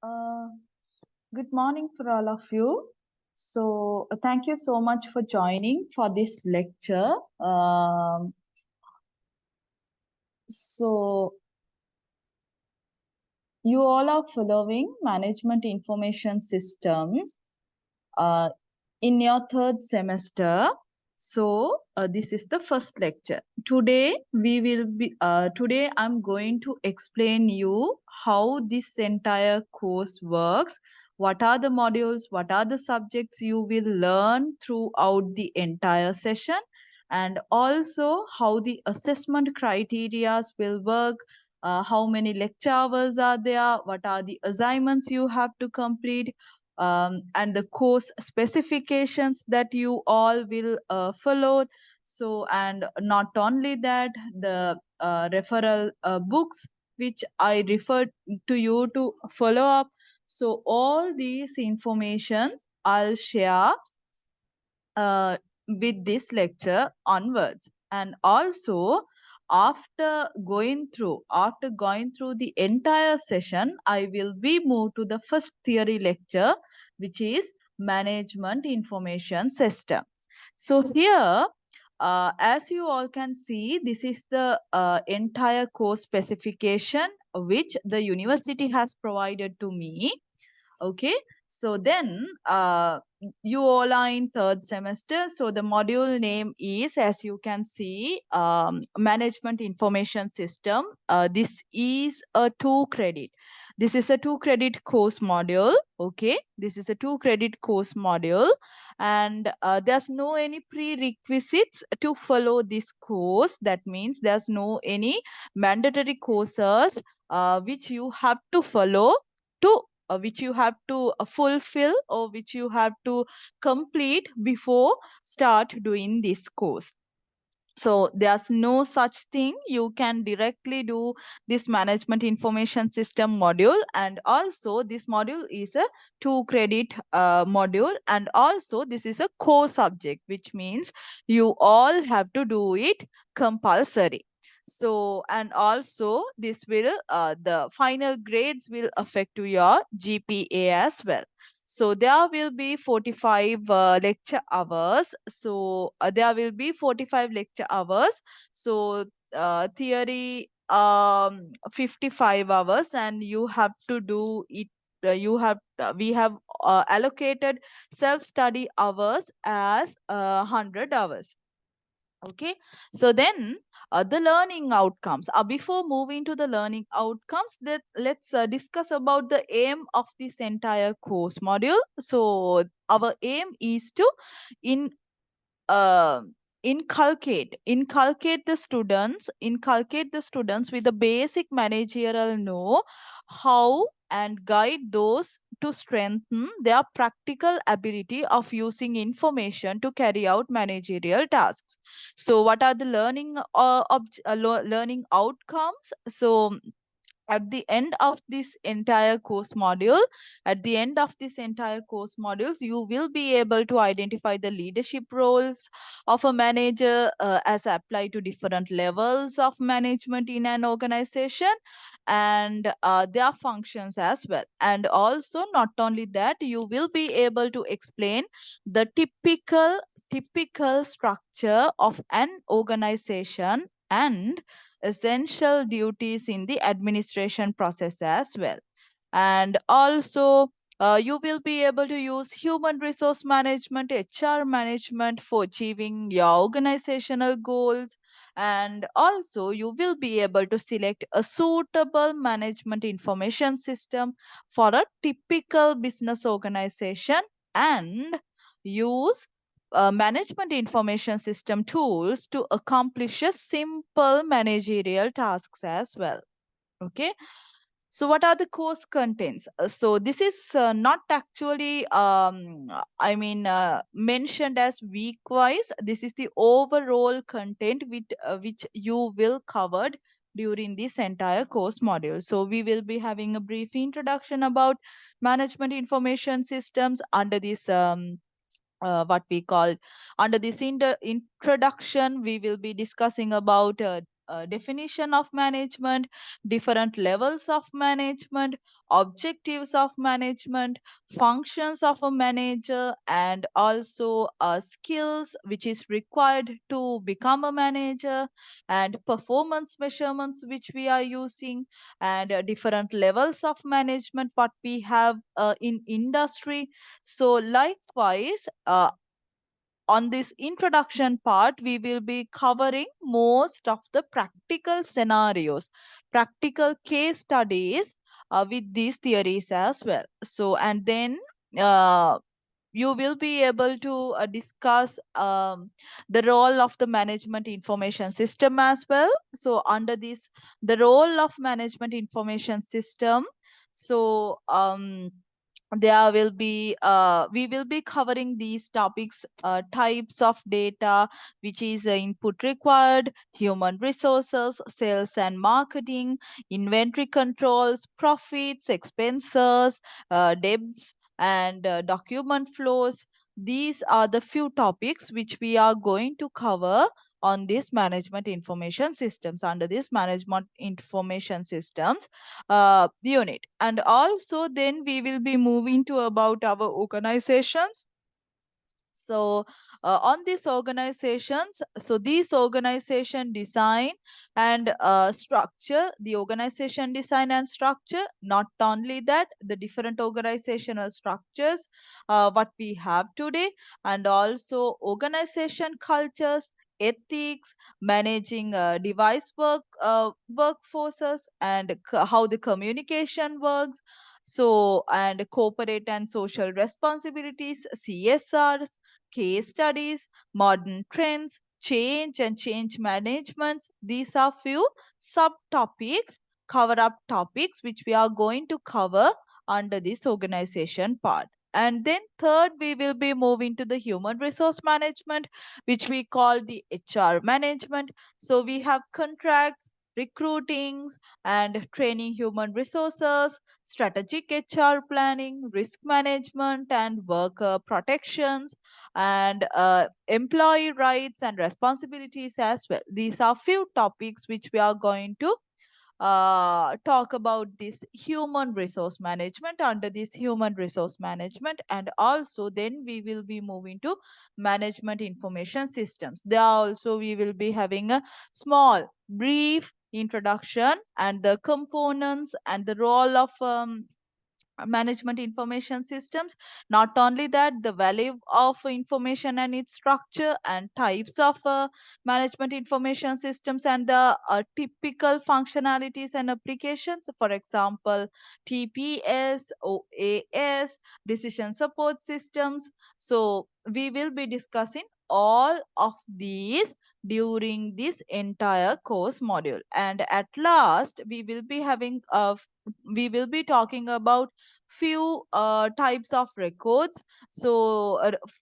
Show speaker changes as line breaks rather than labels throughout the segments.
Uh, Good morning for all of you. Thank you so much for joining for this lecture. So, you all are following management information systems uh, in your third semester. This is the first lecture. Today I'm going to explain you how this entire course works. What are the modules? What are the subjects you will learn throughout the entire session? And also how the assessment criterias will work. How many lecture hours are there? What are the assignments you have to complete? And the course specifications that you all will follow. And not only that, the referral books which I referred to you to follow up. So all these informations I'll share with this lecture onwards. And also, after going through the entire session, I will be moved to the first theory lecture, which is management information system. So here, as you all can see, this is the entire course specification which the university has provided to me. Okay, so then you all are in third semester. So the module name is, as you can see, management information system. This is a 2 credit. This is a 2 credit course module. Okay, this is a 2 credit course module, and there's no any prerequisites to follow this course. That means there's no any mandatory courses which you have to follow to which you have to fulfill, or which you have to complete before start doing this course. So there's no such thing. You can directly do this management information system module. And also this module is a 2 credit module, and also this is a core subject, which means you all have to do it compulsory. So, and also this will the final grades will affect to your GPA as well. So there will be 45 lecture hours. There will be 45 lecture hours. So theory 55 hours, and you have to do it. We have allocated self study hours as 100 hours. Okay, so then the learning outcomes. Before moving to the learning outcomes, let's discuss about the aim of this entire course module. So our aim is to in uh, inculcate the students with the basic managerial know how, and guide those to strengthen their practical ability of using information to carry out managerial tasks. So what are the learning outcomes? So at the end of this entire course module at the end of this entire course modules, you will be able to identify the leadership roles of a manager as applied to different levels of management in an organization, and their functions as well. And also, not only that, you will be able to explain the typical structure of an organization and essential duties in the administration process as well. And also, you will be able to use human resource management, HR management for achieving your organizational goals. And also, you will be able to select a suitable management information system for a typical business organization, and use management information system tools to accomplish a simple managerial tasks as well. Okay, so what are the course contents? So this is not actually mentioned as week wise. This is the overall content which you will covered during this entire course module. So we will be having a brief introduction about management information systems under this what we call under this introduction. We will be discussing about definition of management, different levels of management, objectives of management, functions of a manager, and also skills which is required to become a manager, and performance measurements which we are using, and different levels of management what we have in industry. So likewise, on this introduction part, we will be covering most of the practical scenarios, practical case studies with these theories as well. So, and then uh, you will be able to discuss the role of the management information system as well. So, under this, the role of management information system. So, there will be we will be covering these topics, types of data which is input required, human resources, sales and marketing, inventory controls, profits, expenses, debts, and document flows. These are the few topics which we are going to cover on this management information systems, under this management information systems unit. And also then we will be moving to about our organizations. So on these organizations, so these organization design and structure, the organization design and structure, not only that, the different organizational structures what we have today, and also organization cultures, ethics, managing device workforces, and how the communication works. So, and corporate and social responsibilities, CSRs, case studies, modern trends, change and change managements. These are few subtopics, cover up topics which we are going to cover under this organization part. And then third, we will be moving to the human resource management, which we call the HR management. So we have contracts, recruitings, and training human resources, strategic HR planning, risk management, and worker protections, and employee rights and responsibilities as well. These are few topics which we are going to talk about this human resource management, under this human resource management. And also then we will be moving to management information systems. There also we will be having a small brief introduction and the components and the role of management information systems. Not only that, the value of information and its structure and types of management information systems, and the typical functionalities and applications. For example, TPS, OAS, decision support systems. So we will be discussing all of these during this entire course module. And at last, we will be talking about few types of records. So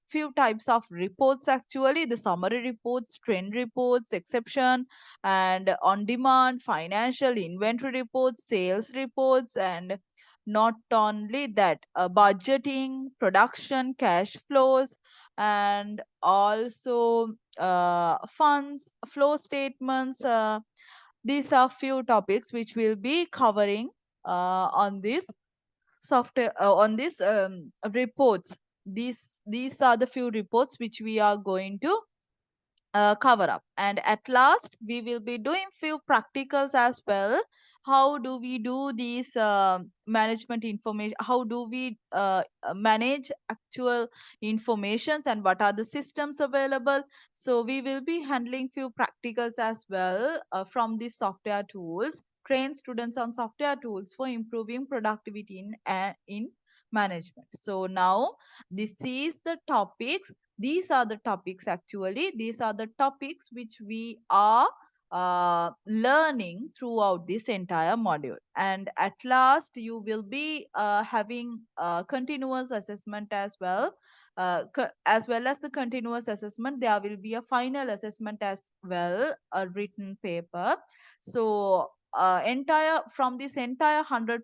few types of reports, actually, the summary reports, trend reports, exception and on demand, financial, inventory reports, sales reports, and not only that, budgeting, production, cash flows, and also funds flow statements. These are few topics which we'll be covering on this software, on this reports. These are the few reports which we are going to cover up. And at last, we will be doing few practicals as well. How do we do these management information? How do we manage actual informations, and what are the systems available? So we will be handling few practicals as well from these software tools. Train students on software tools for improving productivity in management. So now this is the topics, these are the topics, actually these are the topics which we are learning throughout this entire module. And at last, you will be having continuous assessment as well. As well as the continuous assessment, there will be a final assessment as well, a written paper. So entire from this entire 100%,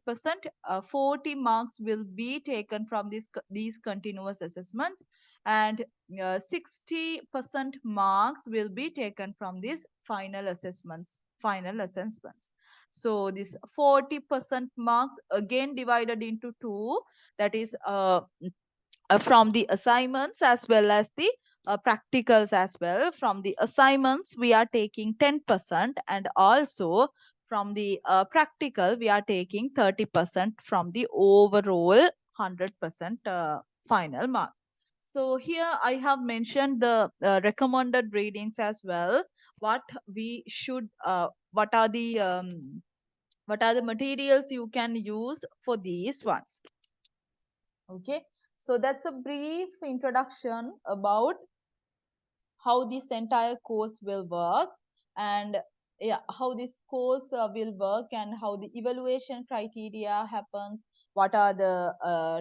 40 marks will be taken from these continuous assessments, and 60% marks will be taken from these final assessments. final assessments. So this 40% marks again divided into two, that is from the assignments as well as the practicals as well. From the assignments, we are taking 10%, and also from the practical, we are taking 30% from the overall 100% final mark. So here I have mentioned the recommended readings as well. What we should, what are the materials you can use for these ones? Okay, so that's a brief introduction about how this entire course will work, and yeah, how this course will work, and how the evaluation criteria happens, what are the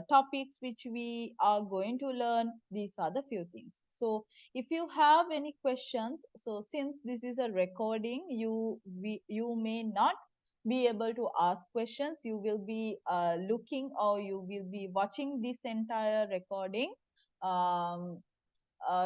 topics which we are going to learn. These are the few things. So if you have any questions, so since this is a recording, you may not be able to ask questions. You will be looking, or you will be watching this entire recording, um,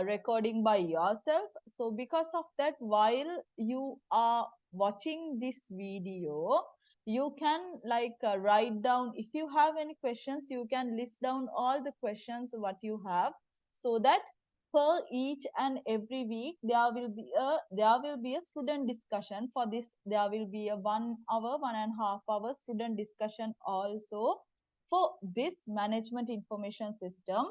recording by yourself. So because of that, while you are watching this video, you can like write down, if you have any questions, you can list down all the questions what you have, so that per each and every week there will be a student discussion. For this, there will be a 1 hour, 1.5 hour student discussion also for this management information system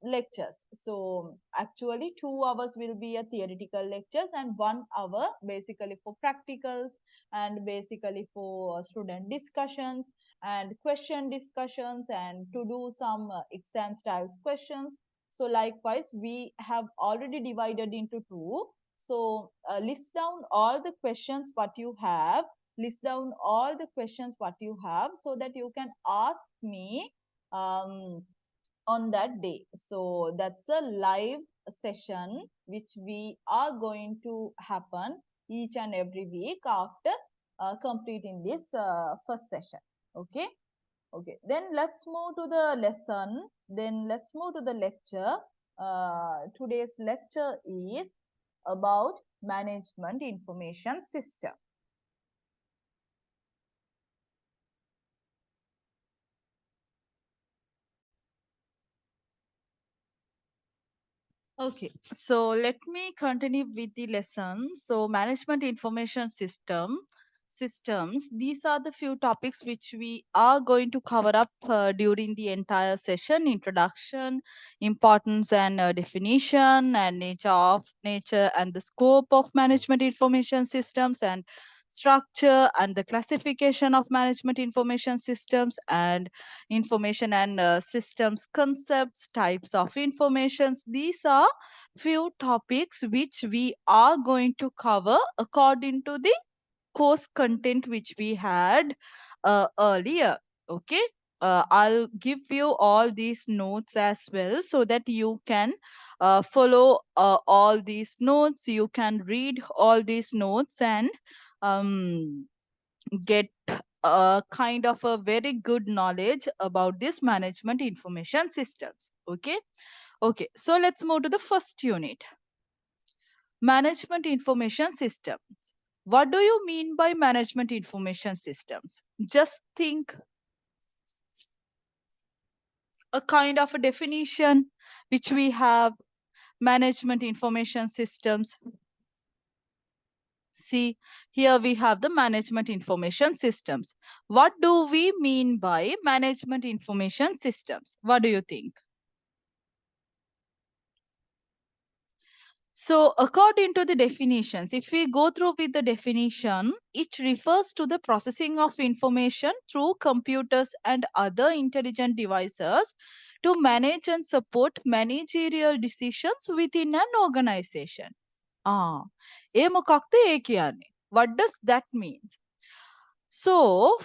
lectures. So actually 2 hours will be a theoretical lectures, and 1 hour basically for practicals, and basically for student discussions and question discussions, and to do some exam styles questions. So likewise, we have already divided into two. So list down all the questions what you have, list down all the questions what you have, so that you can ask me um, on that day. So that's a live session which we are going to happen each and every week after completing this first session. Okay. Okay. Then let's move to the lesson. Then let's move to the lecture. Today's lecture is about management information system. Okay, so let me continue with the lesson. So, management information systems. These are the few topics which we are going to cover up during the entire session: introduction, importance and definition, and nature and the scope of management information systems, and structure and the classification of management information systems, and information and systems concepts, types of informations. These are few topics which we are going to cover according to the course content which we had earlier. Okay, I'll give you all these notes as well, so that you can follow all these notes. You can read all these notes and um, get a kind of a very good knowledge about this management information systems. Okay, okay, so let's move to the first unit: management information systems. What do you mean by management information systems? Just think a kind of a definition which we have. Management information systems. See, here we have the management information systems. What do we mean by management information systems? What do you think? So, according to the definitions, if we go through with the definition, it refers to the processing of information through computers and other intelligent devices to manage and support managerial decisions within an organization. Ah, ඒ මොකක්ද ඒ කියන්නේ? What does that mean? So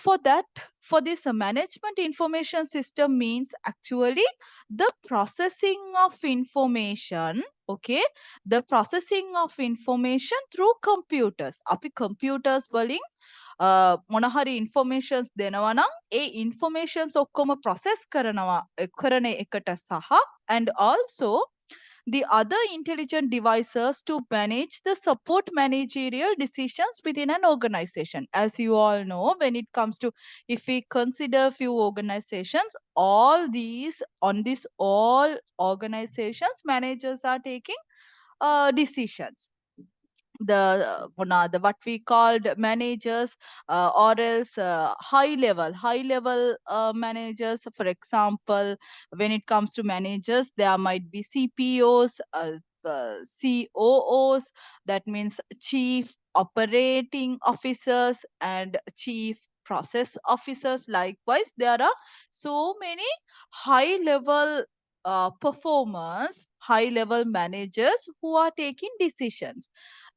for that, for this management information system means actually the processing of information. Okay, the processing of information through computers. අපි computers වලින් මොන හරි informations දෙනවා නම් ඒ informations ඔක්කොම process කරනවා කරන එකට සහ, and also the other intelligent devices to manage the support managerial decisions within an organization. As you all know, when it comes to, if we consider few organizations, all these on this all organizations managers are taking decisions. The what we called managers, or else high level managers. For example, when it comes to managers, there might be CPOs, COOs, that means chief operating officers and chief process officers. Likewise, there are so many high level performers, high level managers who are taking decisions.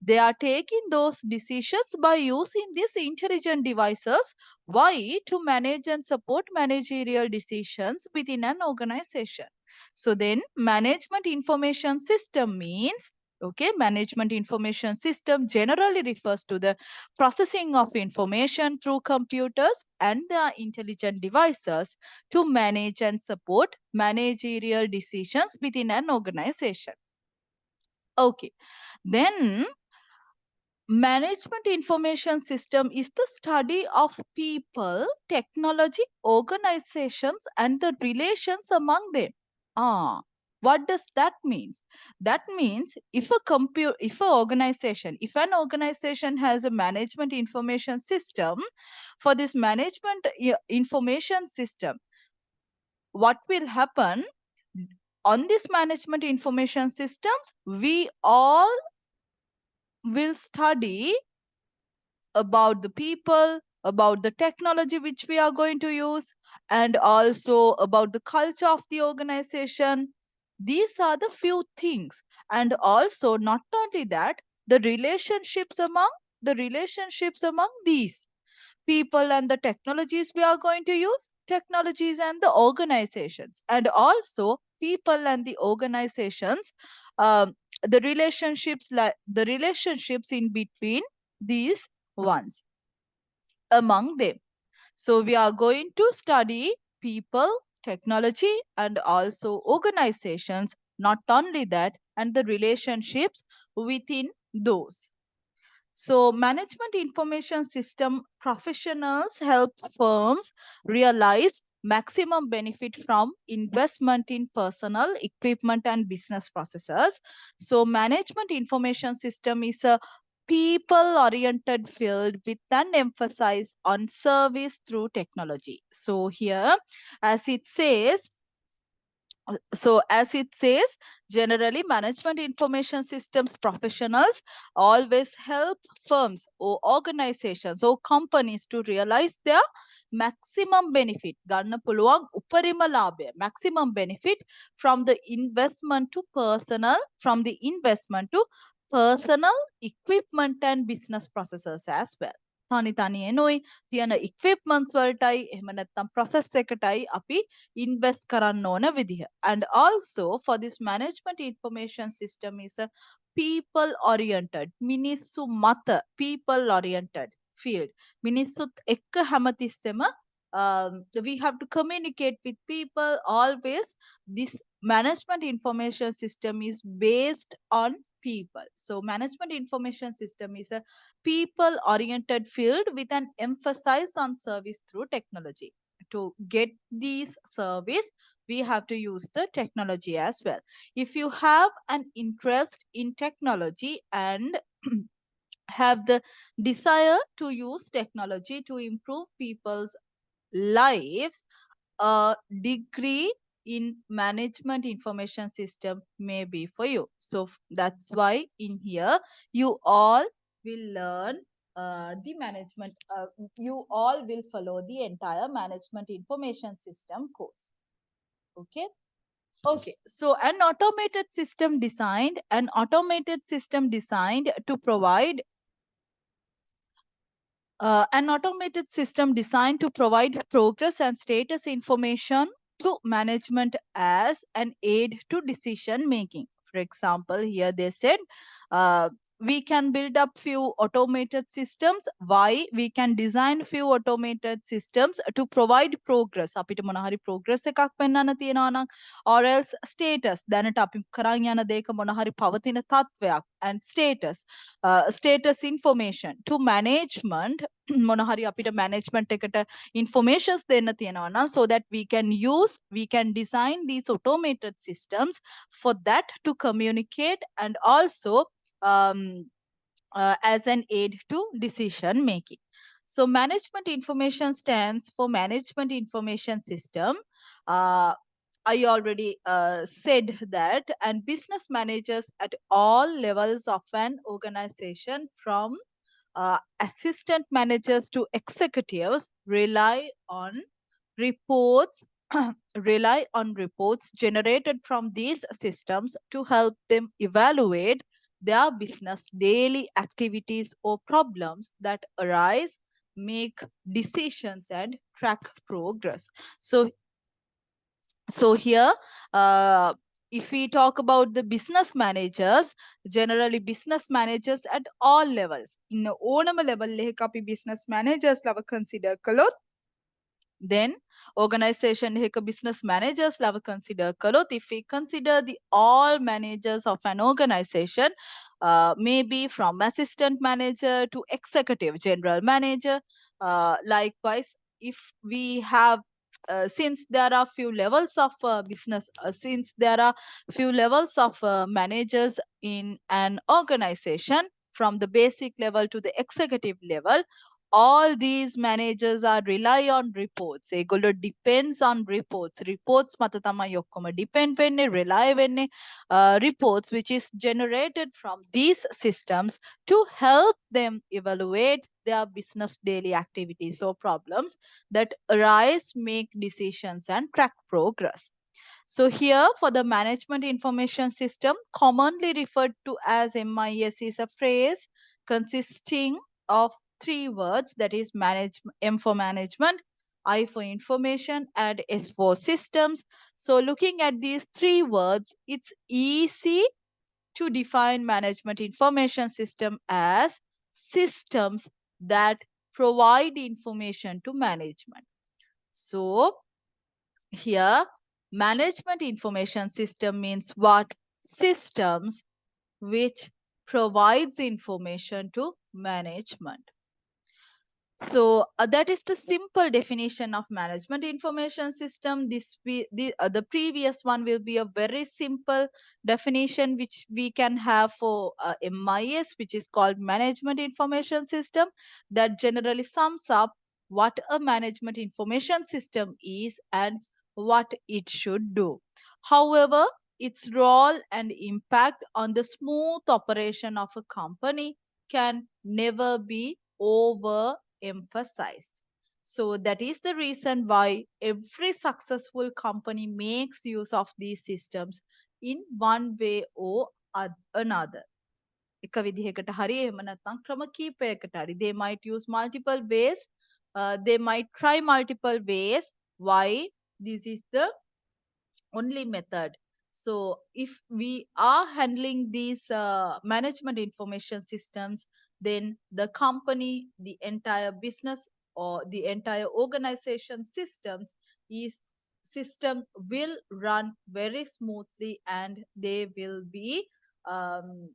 They are taking those decisions by using these intelligent devices. Why? To manage and support managerial decisions within an organization. So then management information system means, okay, management information system generally refers to the processing of information through computers and the intelligent devices to manage and support managerial decisions within an organization. Okay, then management information system is the study of people, technology, organizations, and the relations among them. Ah, what does that mean? That means if an organization has a management information system, for this management information system, what will happen on this management information systems? We all will study about the people, about the technology which we are going to use, and also about the culture of the organization. These are the few things. And also, not only that, the relationships among these people and the technologies we are going to use, technologies and the organizations, and also people and the organizations, um, the relationships in between these ones among them. So we are going to study people, technology, and also organizations, not only that, and the relationships within those. So, management information system professionals help firms realize maximum benefit from investment in personal equipment and business processes. So, management information system is a people oriented field with an emphasis on service through technology. So, here, as it says, as it says, generally management information systems professionals always help firms or organizations or companies to realize their maximum benefit. ගන්න පුළුවන් උපරිම ලාභය, maximum benefit from the investment to personal equipment and business processes as well. තනි තනියෙනුයි තියෙන equipments වලටයි එහෙම නැත්නම් process එකටයි අපි invest කරන්න ඕන විදිහ. And also for this management information system is a people oriented, මිනිස්සු මත people oriented field. මිනිස්සුත් එක්ක හැමතිස්සෙම we have to communicate with people always. This management information system is based on people. So management information system is a people oriented field with an emphasis on service through technology. To get these service, we have to use the technology as well. If you have an interest in technology and have the desire to use technology to improve people's lives, a degree in management information system may be for you. So that's why in here you all will learn the management, you all will follow the entire management information system course. Okay. Okay, so an automated system designed to provide an automated system designed to provide progress and status information to management as an aid to decision making. For example, here they said, uh, we can build up few automated systems. Why? We can design few automated systems to provide progress. අපිට මොන හරි progress එකක් පෙන්වන්න තියෙනවා නම්, or else status. දැනට අපි කරන් යන දේක මොන හරි පවතින තත්වයක්, and status information to management. මොන හරි අපිට management එකට informations දෙන්න තියෙනවා නම්, so that we can design these automated systems for that to communicate, and also um, as an aid to decision making. So management information stands for management information system. Uh, I already said that, and business managers at all levels of an organization, from assistant managers to executives, reports rely on reports generated from these systems to help them evaluate their business daily activities or problems that arise, make decisions, and track progress. So here, if we talk about the business managers, generally business managers at all levels, in ඕනම level එකක අපි business managers ලව consider කළොත්, then organization එක business managers ලව consider කළොත්, if we consider the all managers of an organization, maybe from assistant manager to executive general manager, likewise, if we have since there are few levels of since there are few levels of managers in an organization, from the basic level to the executive level, all these managers are rely on reports. ඒගොල්ලෝ depends on reports මත තමයි ඔක්කොම depend වෙන්නේ, rely වෙන්නේ, reports which is generated from these systems to help them evaluate their business daily activities or problems that arise, make decisions, and track progress. So here, for the management information system, commonly referred to as MIS, is a phrase consisting of three words, that is M for management, I for information, and S for systems. So looking at these three words, it's easy to define management information system as systems that provide information to management. So here, management information system means what? Systems which provides information to management. So that is the simple definition of management information system. The previous one will be a very simple definition which we can have for MIS, which is called management information system, that generally sums up what a management information system is and what it should do. However, its role and impact on the smooth operation of a company can never be overemphasized. So that is the reason why every successful company makes use of these systems in one way or another. එක විදිහකට හරි එහෙම නැත්නම් ක්‍රම කීපයකට හරි, they might use multiple ways, they might try multiple ways. Why? This is the only method. So if we are handling these management information systems, then the company, the entire business, or the entire organization system will run very smoothly, and they will be um,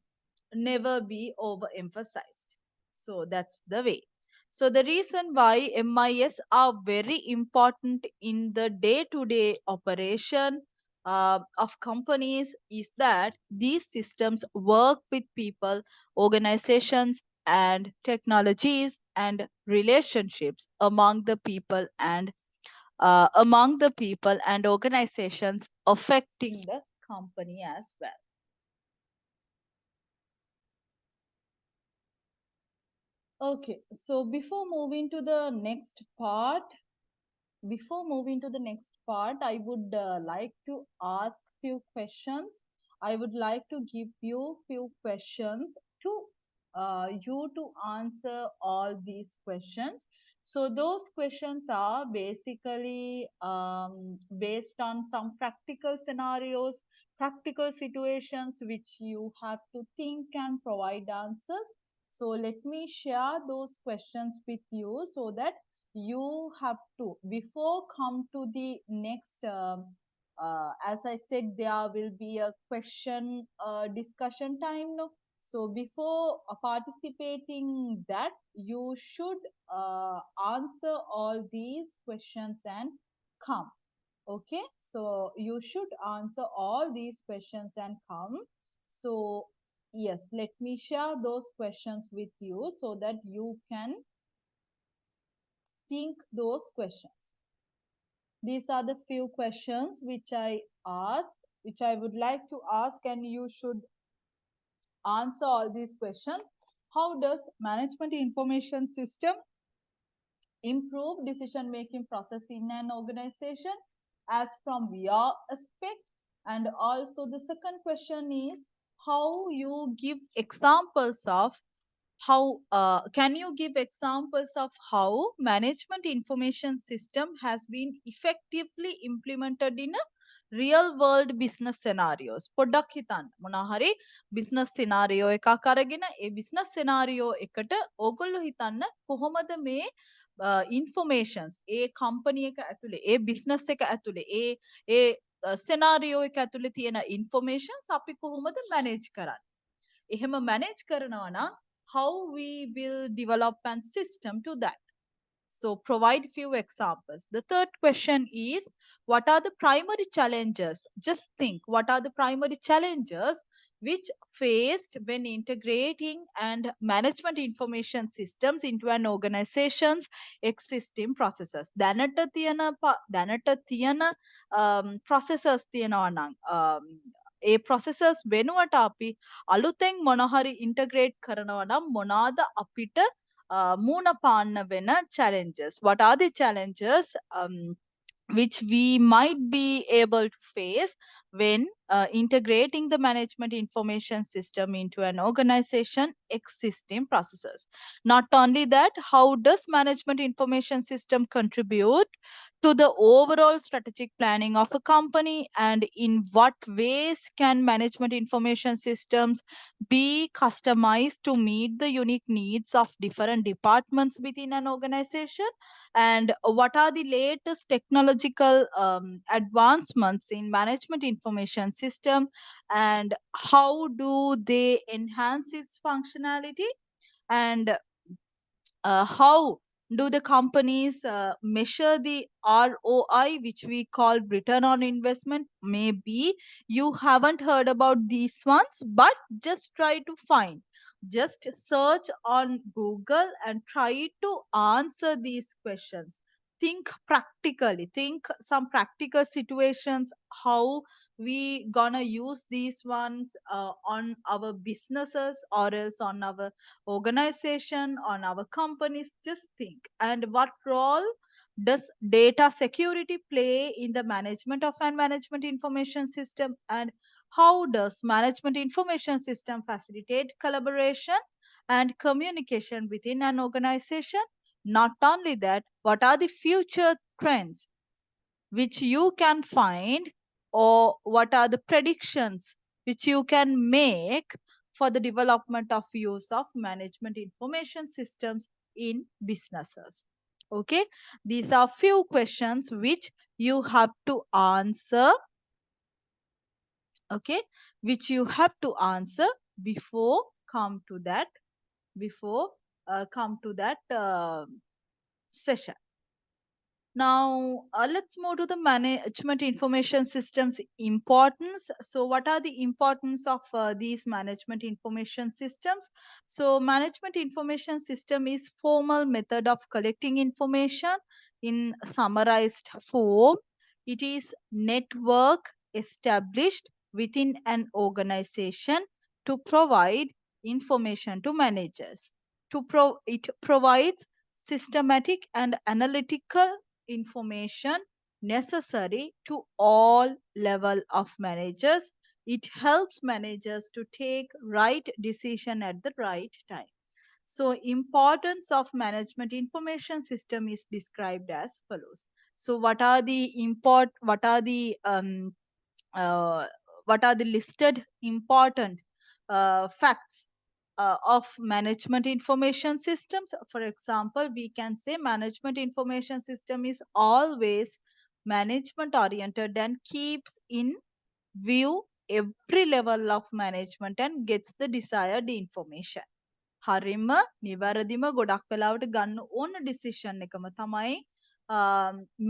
never be overemphasized. So that's the way. So the reason why MIS are very important in the day-to-day operation of companies is that these systems work with people, organizations, and technologies and relationships among the people and organizations affecting the company as well. Okay, so before moving to the next part, I would like to ask few questions. I would like to give you few questions to you to answer all these questions. So those questions are basically based on some practical scenarios practical situations which you have to think and provide answers. So let me share those questions with you so that you have to, before come to the next, as I said, there will be a question discussion time. No? So before participating that, you should answer all these questions and come. Okay, so you should answer all these questions and come. So yes, let me share those questions with you so that you can think those questions. These are the few questions which I asked, which I would like to ask, and you should answer all these questions. How does management information system improve decision making process in an organization as from your aspect? And also the second question is, how you give examples of how can you give examples of how management information system has been effectively implemented in a real world business scenarios? පොඩ්ඩක් හිතන්න මොනවා හරි business scenario එකක් අරගෙන ඒ business scenario එකට ඕගොල්ලෝ හිතන්න කොහොමද මේ informations ඒ company එක ඇතුලේ ඒ business එක ඇතුලේ ඒ scenario එක ඇතුලේ තියෙන informations අපි කොහොමද manage කරන්නේ? එහෙම manage කරනවා නම් how we will develop a system to that. So provide few examples. The third question is, what are the primary challenges? Just think, what are the primary challenges which faced when integrating and management information systems into an organization's existing processes? දැනට තියෙන processes තියෙනවා නම් ඒ processes වෙනුවට අපි අලුතෙන් මොනහරි integrate කරනවා නම් මොනවාද අපිට මූණ පාන්න වෙන challenges? What are the challenges which we might be able to face when integrating the management information system into an organization existing processes? Not only that, how does management information system contribute to the overall strategic planning of a company, and in what ways can management information systems be customized to meet the unique needs of different departments within an organization? And what are the latest technological advancements in management information system, and how do they enhance its functionality? And how do the companies measure the ROI, which we call return on investment? Maybe you haven't heard about these ones, but just try to find. Just search on Google and try to answer these questions. Think practically, think some practical situations, how we gonna use these ones on our businesses or else on our organization, on our companies. Just think. And what role does data security play in the management of an management information system? And how does management information system facilitate collaboration and communication within an organization? Not only that, what are the future trends which you can find, or what are the predictions which you can make for the development of use of management information systems in businesses? Okay, these are few questions which you have to answer. Okay, which you have to answer before come to that, before come to that session. Now, let's move to the management information systems importance. So, what are the importance of these management information systems? So, management information system is formal method of collecting information in summarized form. It is network established within an organization to provide information to managers. It provides systematic and analytical information necessary to all level of managers. It helps managers to take right decision at the right time. So importance of management information system is described as follows. So what are the uh, what are the listed important facts of management information systems. For example, we can say management information system is always management oriented and keeps in view every level of management and gets the desired information. හරිම නිවැරදිම ගොඩක් වෙලාවට ගන්න ඕන decision එකම තමයි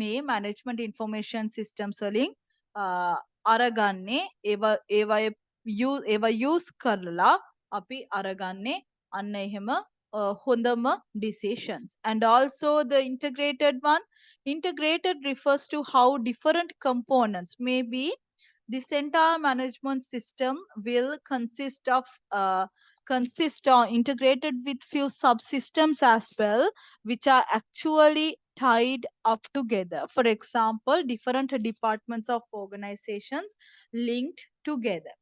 මේ management information systems වලින් අරගන්නේ ඒවා යූස් කරලා අපි අරගන්නේ අන්න එහෙම හොඳම decisions. And also the integrated one, integrated refers to how different components may be. This entire management system will consist or integrated with few subsystems as well, which are actually tied up together. For example, different departments of organizations linked together.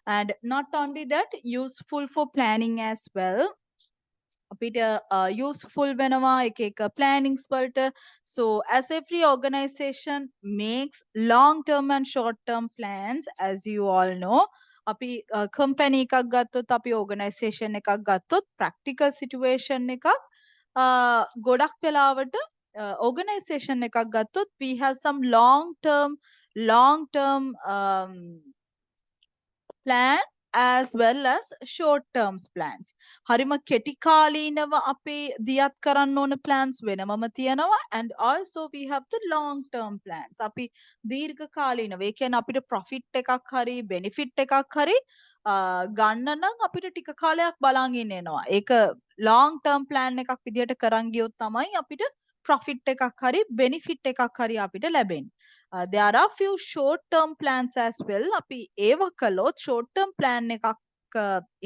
And not only that, useful for planning as well. අපිට useful වෙනවා එක එක plannings වලට. So as every organization makes long term and short term plans, as you all know, අපි company එකක් ගත්තොත් අපි organization එකක් ගත්තොත් practical situation එකක් ගොඩක් වෙලාවට organization එකක් ගත්තොත් we have some long term plan as well as short term plans. හරිම කෙටි කාලීනව අපේ දියත් කරන්න ඕන plans වෙනමම තියෙනවා, and also we have the long term plans. අපි දීර්ඝ කාලීනව ඒ කියන්නේ අපිට profit එකක් හරි benefit එකක් හරි ගන්න නම් අපිට ටික කාලයක් බලන් ඉන්න වෙනවා. ඒක long term plan එකක් විදිහට කරන් ගියොත් තමයි අපිට profit එකක් හරි benefit එකක් හරි අපිට ලැබෙන්නේ. There are few short term plans as well. අපි ඒව කළොත් short term plan එකක්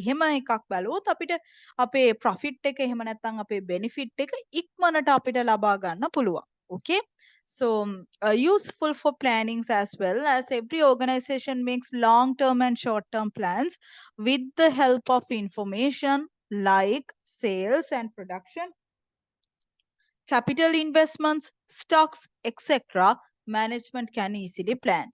එහෙම එකක් බැලුවොත් අපිට අපේ profit එක එහෙම නැත්නම් අපේ benefit එක ඉක්මනට අපිට ලබා ගන්න පුළුවන්. Okay, so useful for plannings as well, as every organization makes long term and short term plans with the help of information like sales and production, capital investments, stocks, etc. Management can easily plan.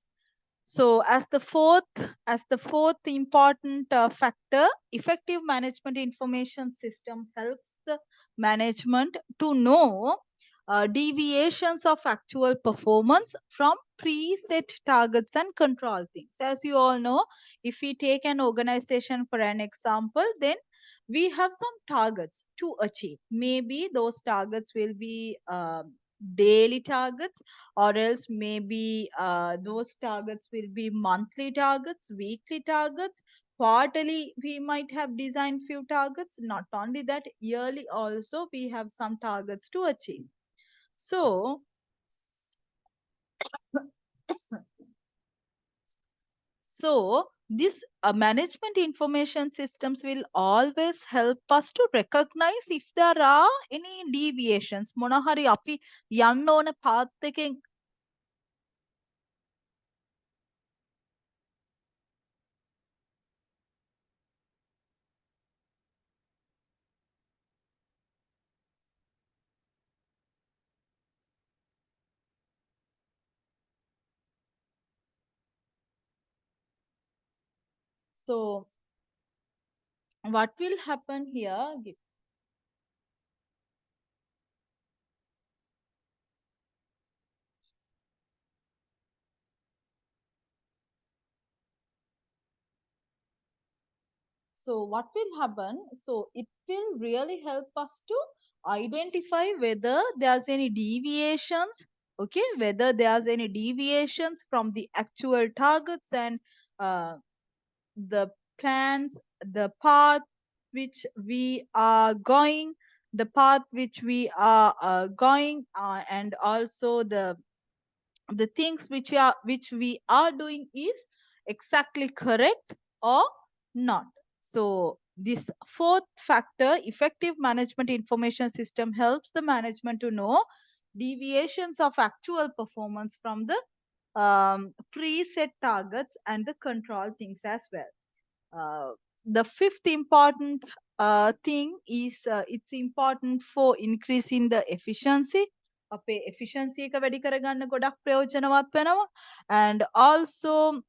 So as the fourth important factor, effective management information system helps the management to know deviations of actual performance from preset targets and control things. As you all know, if we take an organization for an example, then we have some targets to achieve. Maybe those targets will be daily targets, or else maybe those targets will be monthly targets, weekly targets, quarterly we might have designed few targets. Not only that, yearly also we have some targets to achieve. So this management information systems will always help us to recognize if there are any deviations. මොන හරි අපි යන්න ඕන path එකෙන් so what will happen here? So what will happen? So it will really help us to identify whether there's any deviations, okay, whether there's any deviations from the actual targets and the plans, the path which we are going, the path which we are going, and also the things which we are doing is exactly correct or not. So this fourth factor, effective management information system, helps the management to know deviations of actual performance from the preset targets and the control things as well. The fifth important thing is it's important for increasing the efficiency. අපේ efficiency එක වැඩි කරගන්න ගොඩක් ප්‍රයෝජනවත් වෙනවා. And also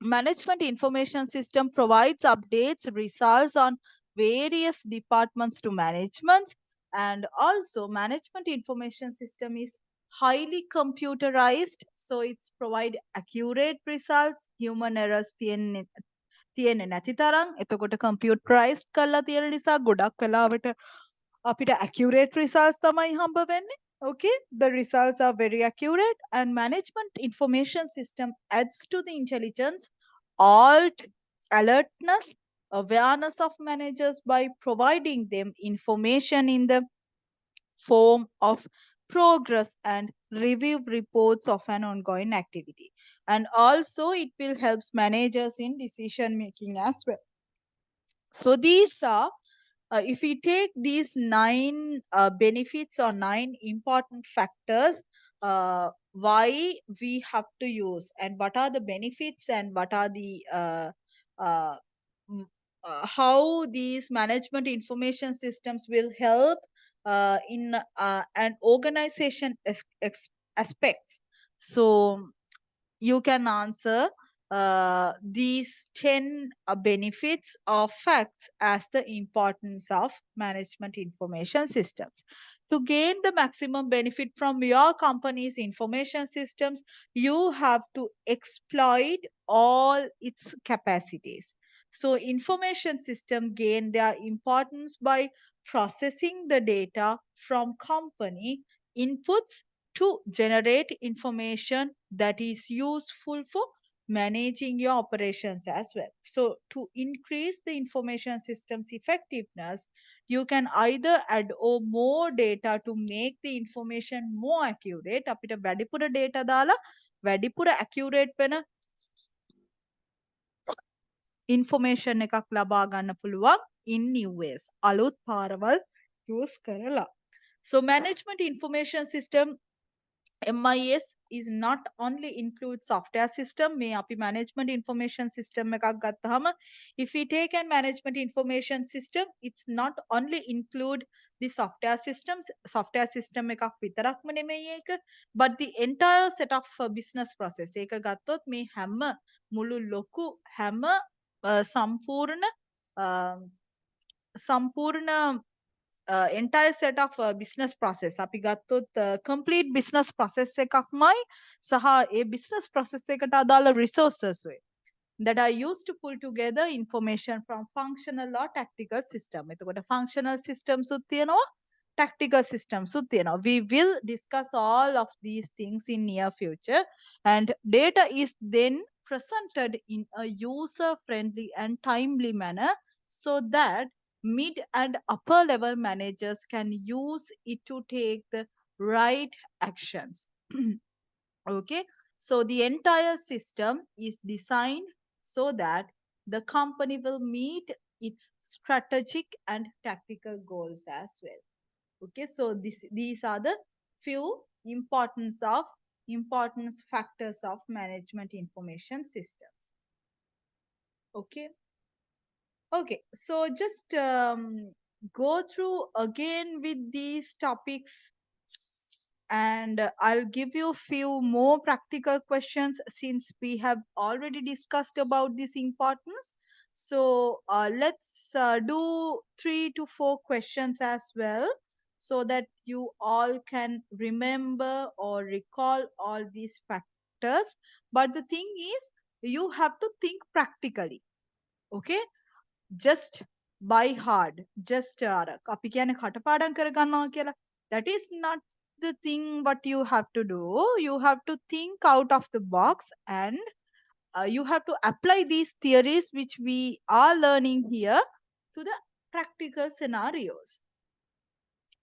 Management information system provides updates, results on various departments to management, and also management information system is highly computerized, so it's provide accurate results. Human errors තියෙන්නේ නැති තරම්. එතකොට computerized කරලා තියෙන නිසා ගොඩක් වෙලාවට අපිට accurate results තමයි හම්බ වෙන්නේ. Okay, the results are very accurate, and management information system adds to the intelligence, alt, alertness, awareness of managers by providing them information in the form of progress and review reports of an ongoing activity. And also it will help managers in decision making as well. So these are, if we take these 9 benefits or 9 important factors, why we have to use, and what are the benefits, and what are the uh, how these management information systems will help in an organization aspects. So you can answer these 10 benefits or facts as the importance of management information systems. To gain the maximum benefit from your company's information systems, you have to exploit all its capacities. So information system gain their importance by processing the data from company inputs to generate information that is useful for managing your operations as well. So to increase the information system's effectiveness, you can either add or more data to make the information more accurate. අපිට වැඩිපුර data දාලා වැඩිපුර accurate වෙන information එකක් ලබා ගන්න පුළුවන් in new ways. අලුත් පාරවල් use කරලා. So management information system MIS is not only include software system. මේ අපි management information system එකක් ගත්තාම, if we take a management information system, it's not only include the software system එකක් විතරක්ම නෙමෙයි ඒක, but the entire set of business process ඒක ගත්තොත් මේ හැම මුළු ලොකු හැම සම්පූර්ණ සම්පූර්ණ entire set of business process අපි ගත්තොත් complete business process එකක්මයි සහ ඒ business process එකට අදාළ resources වේ that are used to pull together information from functional or tactical system. එතකොට functional systems උත් තියෙනවා, tactical systems උත් තියෙනවා. We will discuss all of these things in near future, and data is then presented in a user friendly and timely manner so that mid and upper level managers can use it to take the right actions. Okay, so the entire system is designed so that the company will meet its strategic and tactical goals as well. Okay, so these are the few importance factors of management information systems. Okay. Okay, so just go through again with these topics, and I'll give you a few more practical questions since we have already discussed about this importance. So let's do 3 to 4 questions as well so that you all can remember or recall all these factors. But the thing is, you have to think practically. Okay, just by heart, just අපි කියන්නේ කටපාඩම් කරගන්නවා කියලා. That is not the thing what you have to do. You have to think out of the box, and you have to apply these theories which we are learning here to the practical scenarios.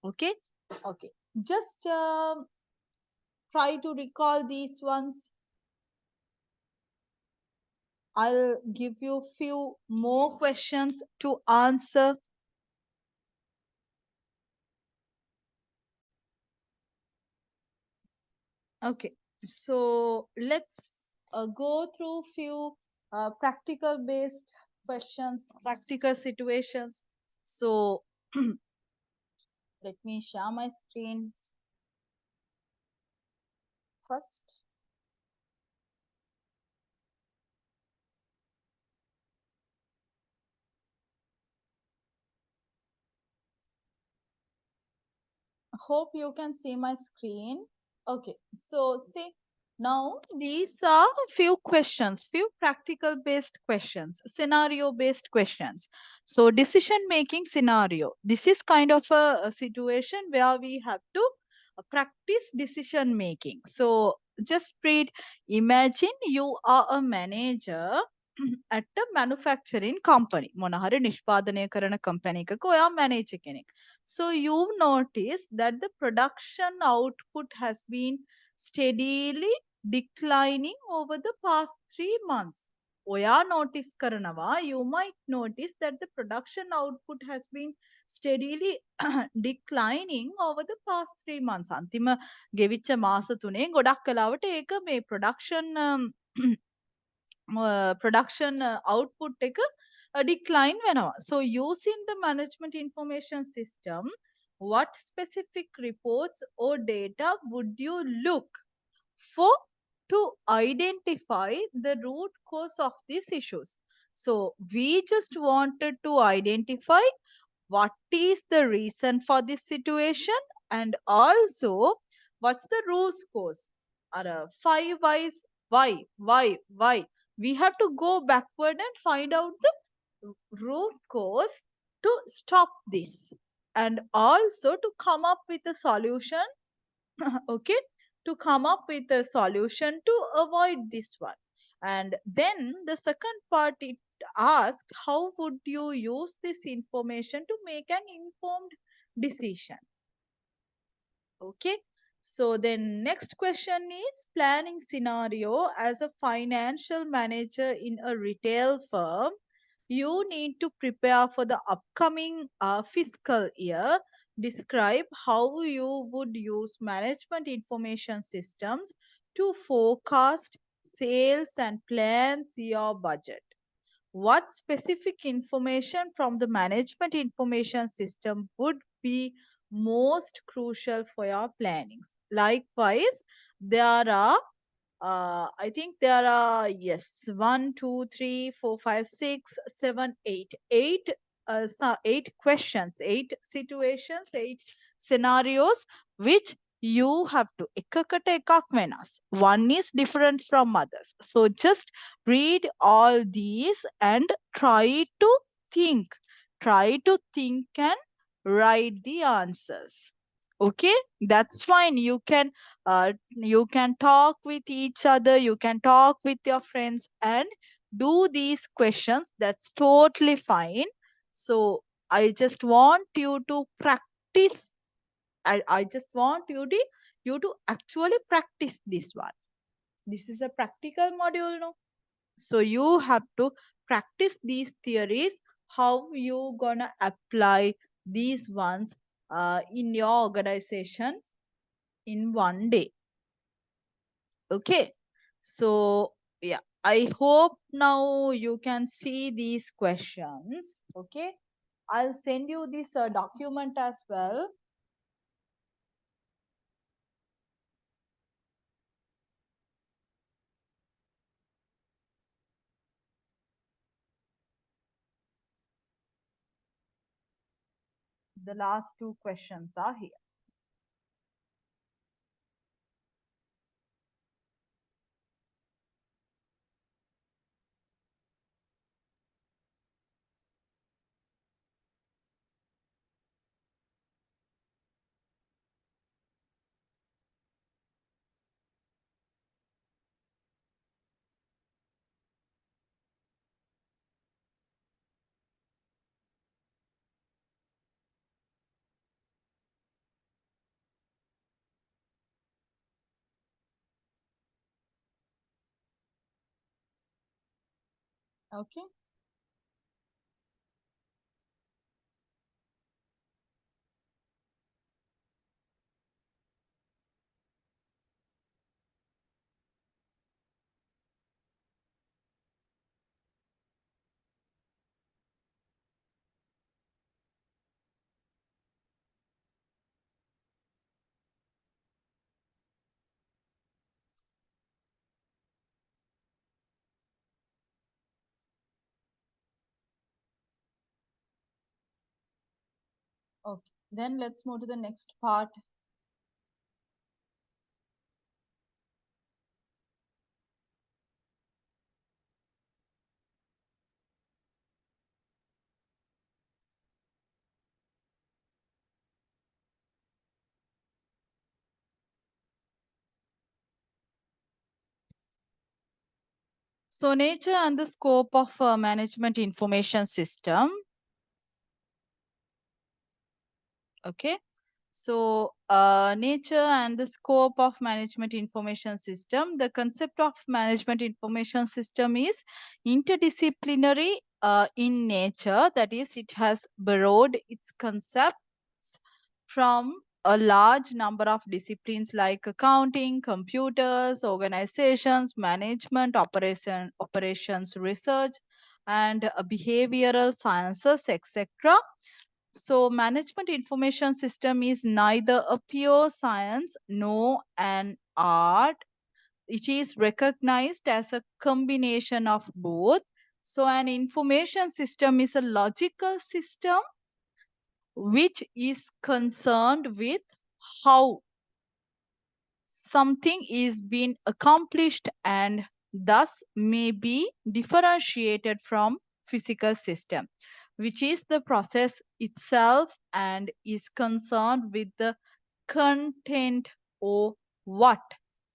Okay, okay, just try to recall these ones. I'll give you few more questions to answer. Okay, so let's go through few practical based questions, practical situations. So let me share my screen first. Hope you can see my screen. Okay, so see, now these are few questions, few practical based questions, scenario based questions. So decision making scenario, this is kind of a situation where we have to practice decision making. So just read, imagine you are a manager at a manufacturing company. මොන හරි නිෂ්පාදනය කරන company එකක ඔයා manager කෙනෙක්. So you notice that the production output has been steadily declining over the past 3 months. ඔයා notice කරනවා, you might notice that the production output has been steadily declining over the past 3 months. අන්තිම ගෙවිච්ච මාස තුනේ ගොඩක් කලාවට ඒක මේ production production output එක decline වෙනවා. So using the management information system, what specific reports or data would you look for to identify the root cause of these issues? So we just wanted to identify what is the reason for this situation and also what's the root cause. Are five whys, why? We have to go backward and find out the root cause to stop this and also to come up with a solution. Okay, to come up with a solution to avoid this one. And then the second part, it asks how would you use this information to make an informed decision. Okay, so then next question is planning scenario. As a financial manager in a retail firm, you need to prepare for the upcoming fiscal year. Describe how you would use management information systems to forecast sales and plans your budget. What specific information from the management information system would be most crucial for your plannings? Likewise, there are I think there are, yes, 8 questions, 8 situations, 8 scenarios which you have to එකකට එකක් වෙනස්. One is different from others. So just read all these and think. Try to think and write the answers. Okay, that's fine. You can talk with each other, you can talk with your friends and do these questions. That's totally fine. So I just want you to practice. I just want you to actually practice this one. This is a practical module, no? So you have to practice these theories, how you gonna apply these ones in your organization in one day. Okay, so yeah, I hope now you can see these questions. Okay, I'll send you this document as well. The last two questions are here. Okay. Okay. Then let's move to the next part. So nature and the scope of management information system. Okay. So nature and the scope of management information system. The concept of management information system is interdisciplinary in nature. That is, it has borrowed its concepts from a large number of disciplines like accounting, computers, organizations, management, operations research, and behavioral sciences, etc. So, management information system is neither a pure science nor an art. It is recognized as a combination of both. So, an information system is a logical system which is concerned with how something is being accomplished and thus may be differentiated from physical system, which is the process itself and is concerned with the content or what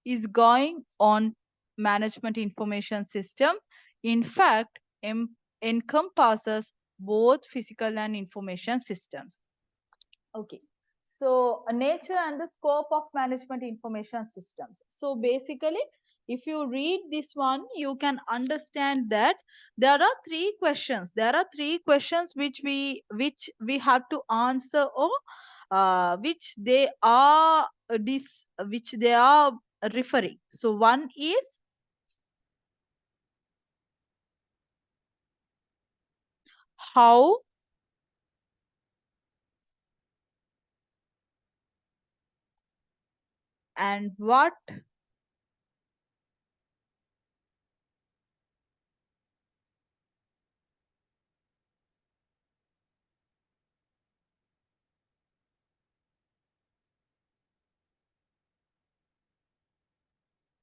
is going on management information system. In fact, encompasses both physical and information systems. Okay. So, nature and the scope of management information systems. So, basically, if you read this one, you can understand that there are three questions. There are three questions which we have to answer, or which they are which they are referring. So, one is how and what.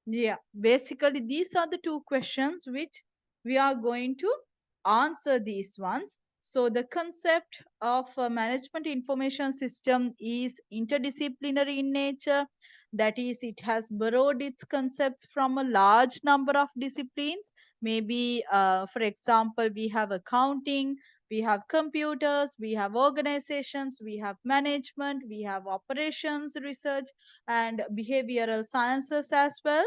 Yeah, basically, these are the two questions which we are going to answer these ones. So, the concept of a management information system is interdisciplinary in nature. That is, it has borrowed its concepts from a large number of disciplines. Maybe, for example, we have accounting, we have computers, we have organizations, we have management, we have operations research, and behavioral sciences as well.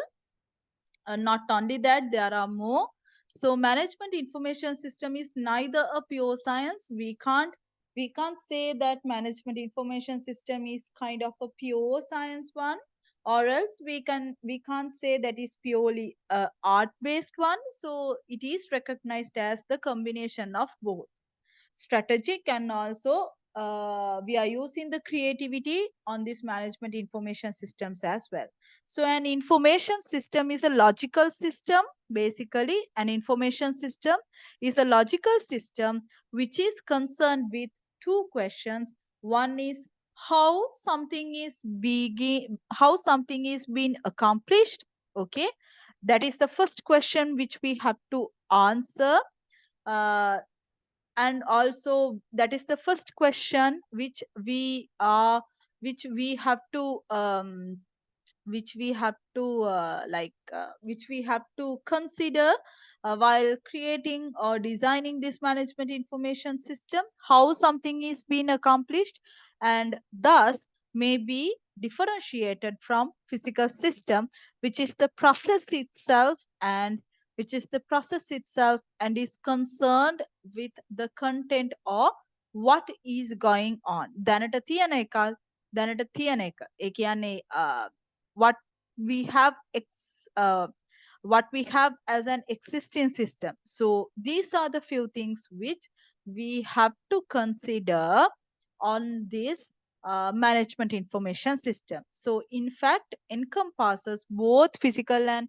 Not only that, there are more. So management information system is neither a pure science. We can't say that management information system is kind of a pure science one, or else we can't say that is purely a art based one. So it is recognized as the combination of both strategic, and also we are using the creativity on this management information systems as well. So an information system is a logical system. Basically, an information system is a logical system which is concerned with two questions. One is how something is being accomplished. Okay, that is the first question which we have to answer. uh, and also that is the first question which we have to which we have to consider while creating or designing this management information system, how something is being accomplished and thus may be differentiated from physical system, which is the process itself and which is the process itself and is concerned with the content or what is going on. දැනට තියෙන එක දැනට තියෙන එක ඒ කියන්නේ what we have what we have as an existing system. So these are the few things which we have to consider on this management information system. So in fact encompasses both physical and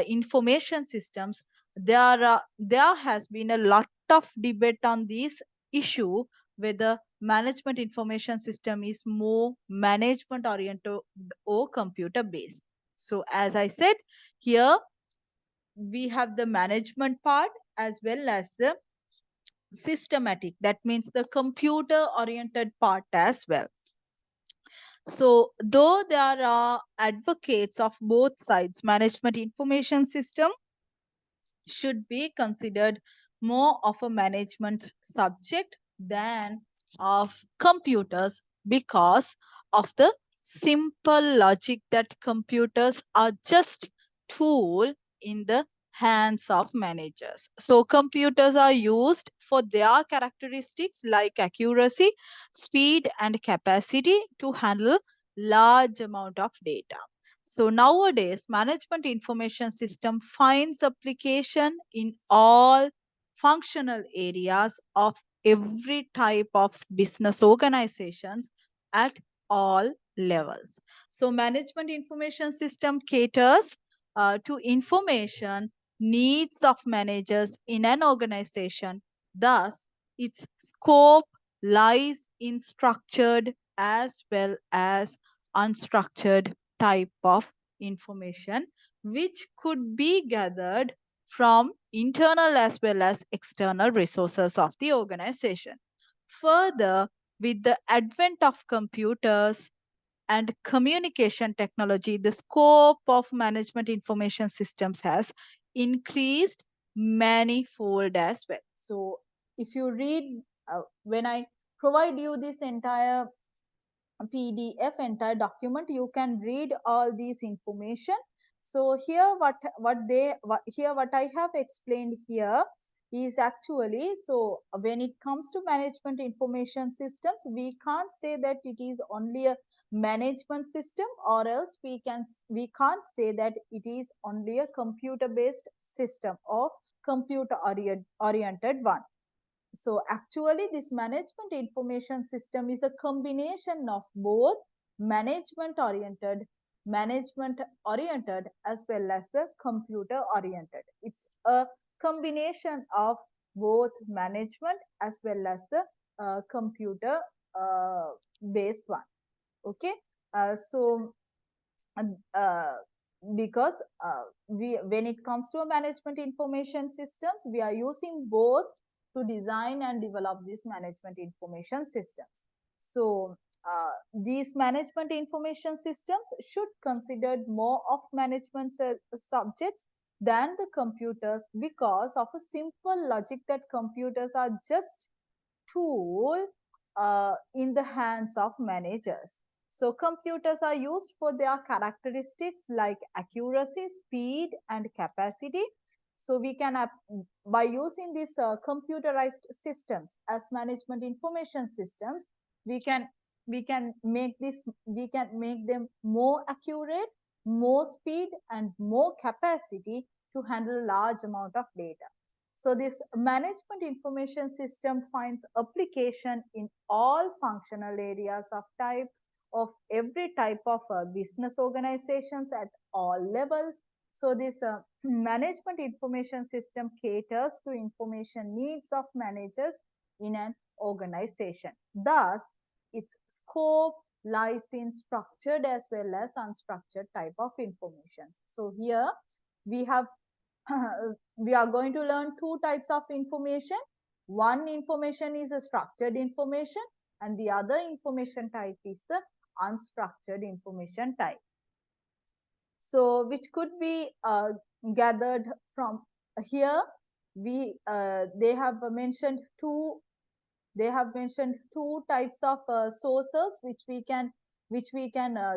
information systems. There has been a lot of debate on this issue, whether management information system is more management oriented or computer based. So as I said, here we have the management part as well as the systematic, that means the computer oriented part as well. So though there are advocates of both sides, management information system should be considered more of a management subject than of computers because of the simple logic that computers are just tool in the hands of managers. So computers are used for their characteristics like accuracy, speed and capacity to handle large amount of data. So nowadays, management information system finds application in all functional areas of every type of business organizations at all levels. So management information system caters to information needs of managers in an organization. Thus, its scope lies in structured as well as unstructured type of information which could be gathered from internal as well as external resources of the organization. Further, with the advent of computers and communication technology, the scope of management information systems has increased manifold as well. So, if you read, when I provide you this entire PDF entire document, you can read all these information. So here what I have explained here is actually, so when it comes to management information systems, we can't say that it is only a management system, or else we can't say that it is only a computer based system or computer oriented one. So actually this management information system is a combination of both management oriented as well as the computer oriented. It's a combination of both management as well as the computer uh, based one. Okay. So uh, because when it comes to management information systems, we are using both to design and develop these management information systems. So these management information systems should consider more of management subjects than the computers because of a simple logic that computers are just tool in the hands of managers. So computers are used for their characteristics like accuracy, speed, and capacity. So we can, by using these computerized systems as management information systems, we can we can make them more accurate, more speed, and more capacity to handle large amount of data. So this management information system finds application in all functional areas of every type of business organizations at all levels. So this management information system caters to information needs of managers in an organization. Thus, its scope lies in structured as well as unstructured type of information. So here we have we are going to learn two types of information. One information is a structured information and the other information type is the unstructured information type. So which could be gathered from here. They have mentioned two types of sources which we can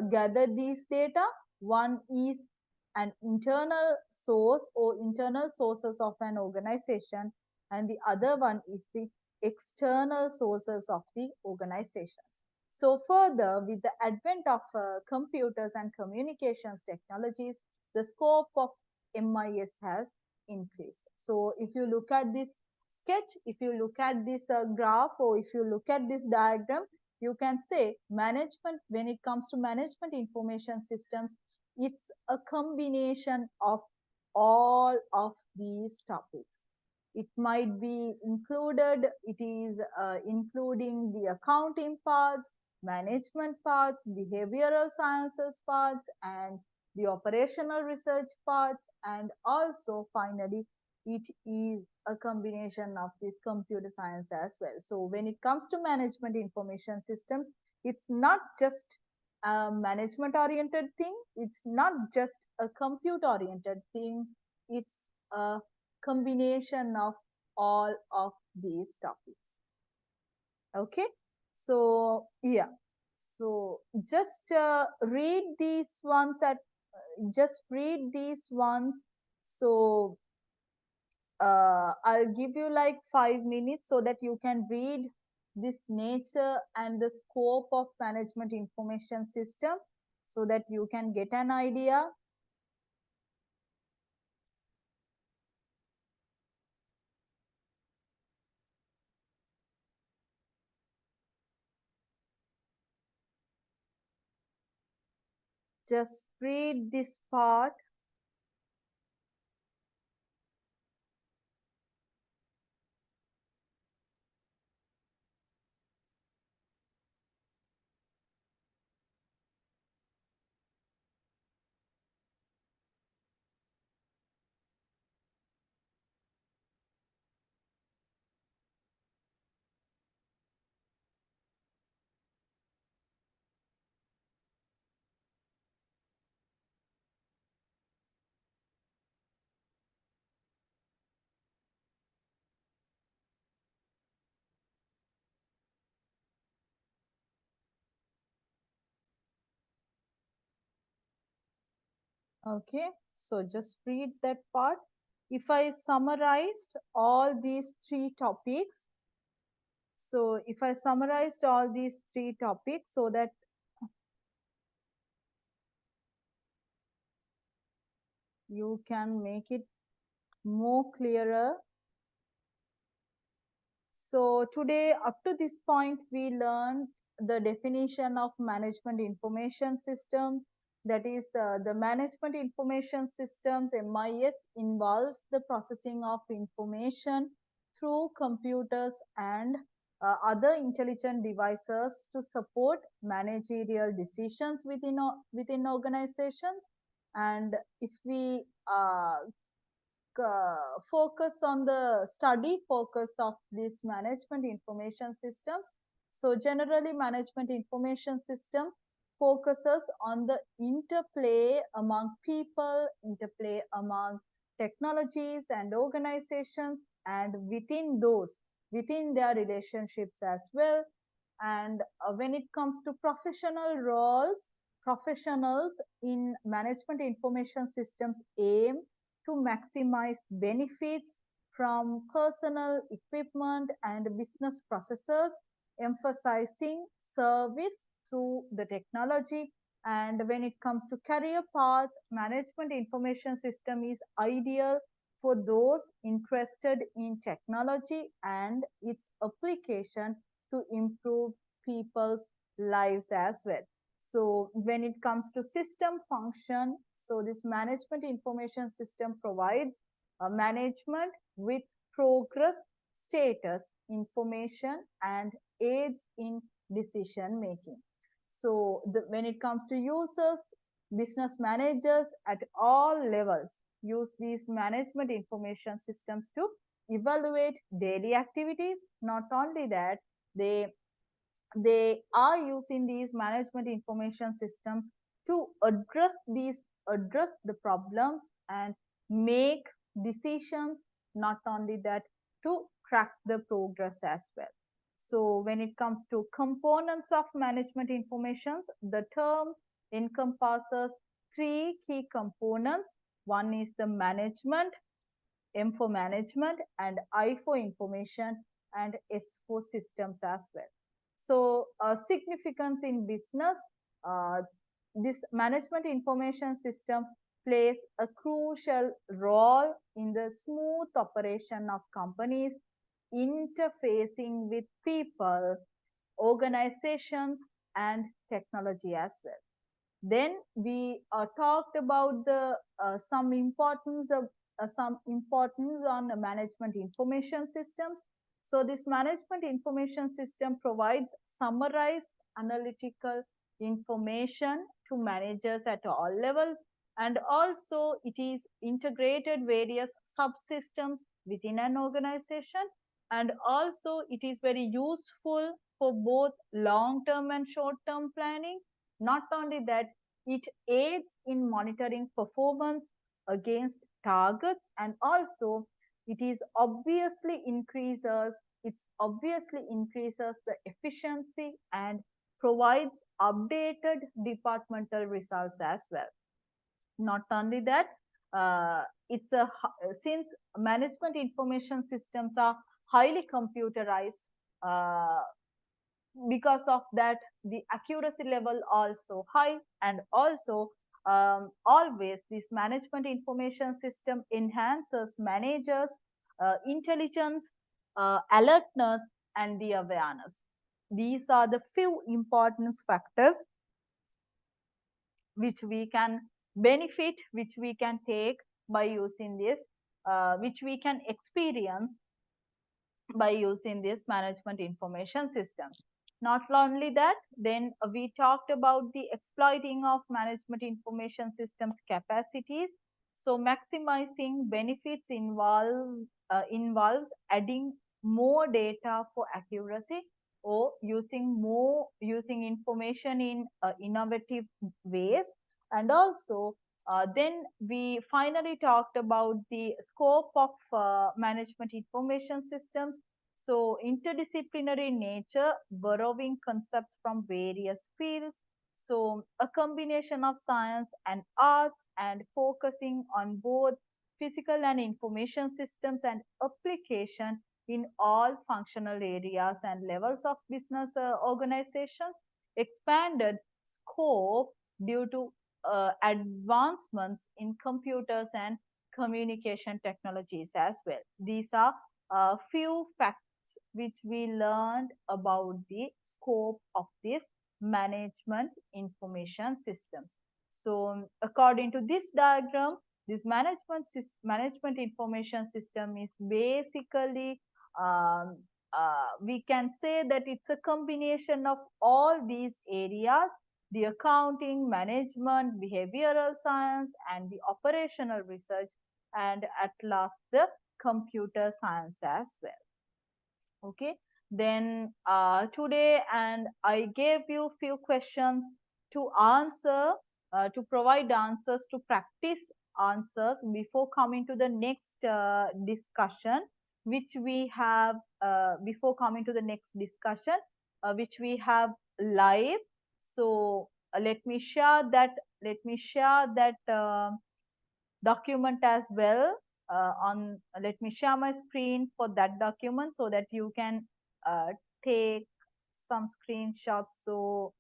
gather these data. One is an internal source or internal sources of an organization, and the other one is the external sources of the organizations. So further, with the advent of computers and communications technologies, the scope of MIS has increased. So if you look at this sketch, if you look at this graph, or if you look at this diagram, you can say management, when it comes to management information systems, it's a combination of all of these topics. It might be included, it is including the accounting parts, management parts, behavioral sciences parts, and the operational research parts, and also finally it is a combination of this computer science as well. So when it comes to management information systems, it's not just a management oriented thing, it's not just a compute oriented thing, it's a combination of all of these topics. Okay, so yeah, so just read these ones at just read these ones. So I'll give you like 5 minutes so that you can read this nature and the scope of management information system so that you can get an idea. Just read this part. Okay, so just read that part. If I summarized all these three topics, so if I summarized all these three topics so that you can make it more clearer. So today up to this point we learned the definition of management information system, that is the management information systems MIS involves the processing of information through computers and other intelligent devices to support managerial decisions within organizations. And if we focus on the study focus of this management information systems. So generally management information system focuses on the interplay among people, interplay among technologies and organizations, and within those, within their relationships as well. And when it comes to professional roles, professionals in management information systems aim to maximize benefits from personal equipment and business processes, emphasizing service through the technology. And when it comes to career path, management information system is ideal for those interested in technology and its application to improve people's lives as well. So when it comes to system function, so this management information system provides management with progress, status, information, and aids in decision making. So when it comes to users, business managers at all levels use these management information systems to evaluate daily activities. Not only that, they they are using these management information systems to address the problems and make decisions. Not only that, to track the progress as well. So when it comes to components of management informations, the term encompasses three key components. One is the management, M for management, and I for information, and S for systems as well. So significance in business, uh, this management information system plays a crucial role in the smooth operation of companies, interfacing with people, organizations, and technology as well. Then we talked about the some importance of some importance on management information systems. So this management information system provides summarized analytical information to managers at all levels, and also it is integrated various subsystems within an organization, and also it is very useful for both long term and short term planning. Not only that, it aids in monitoring performance against targets, and also it obviously increases the efficiency and provides updated departmental results as well. Not only that, it's a since management information systems are highly computerized, uh, because of that the accuracy level also high, and also always this management information system enhances managers intelligence, alertness, and the awareness. These are the few important factors which we can benefit, which we can take by using this, which we can experience by using this management information systems. Not only that, then we talked about the exploiting of management information systems capacities. So maximizing benefits involves adding more data for accuracy, or using information in innovative ways. And also then we finally talked about the scope of management information systems. So interdisciplinary nature, borrowing concepts from various fields. So a combination of science and arts, and focusing on both physical and information systems and application in all functional areas and levels of business organizations. Expanded scope due to advancements in computers and communication technologies as well. These are a few facts which we learned about the scope of this management information systems. So according to this diagram, this management information system is basically, we can say that it's a combination of all these areas: the accounting, management, behavioral science, and the operational research, and at last the computer science as well. Okay, then today, and I gave you few questions to answer, to provide answers, to practice answers before coming to the next discussion, which we have before coming to the next discussion, which we have live. So let me share that document as well on let me share my screen for that document, so that you can take some screenshots. So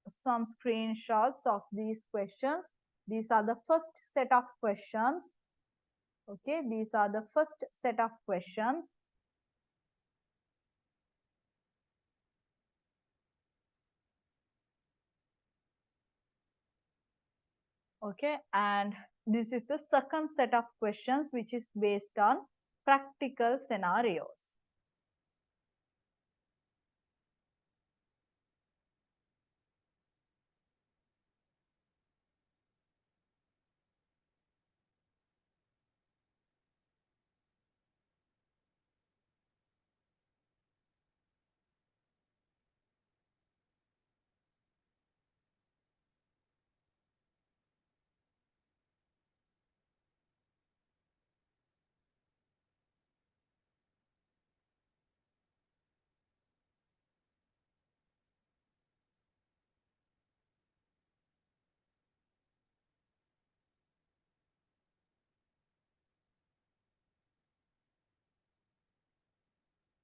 some screenshots of these questions. These are the first set of questions. Okay, these are the first set of questions. Okay, and this is the second set of questions, which is based on practical scenarios.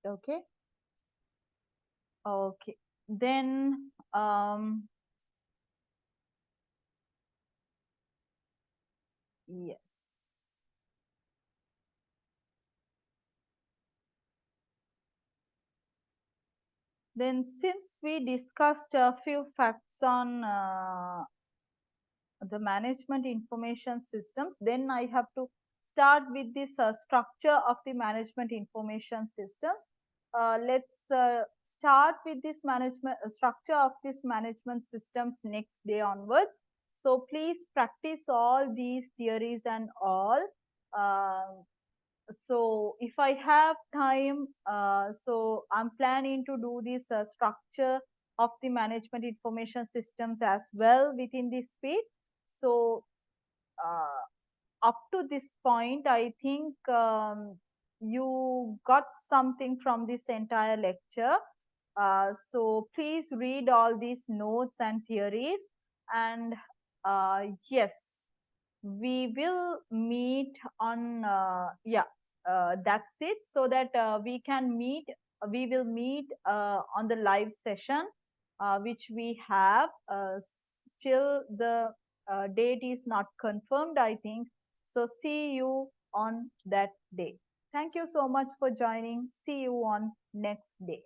Okay. Okay, then yes. Then since we discussed a few facts on the management information systems, then I have to start with this structure of the management information systems. Let's start with this management structure of this management systems next day onwards. So please practice all these theories and all. Uh, so if I have time, so I'm planning to do this structure of the management information systems as well within this speed. So uh, up to this point, I think you got something from this entire lecture. So please read all these notes and theories. And yes, we will meet on, that's it. So that we will meet on the live session, which we have. Still, the date is not confirmed, I think. So see you on that day. Thank you so much for joining. See you on next day.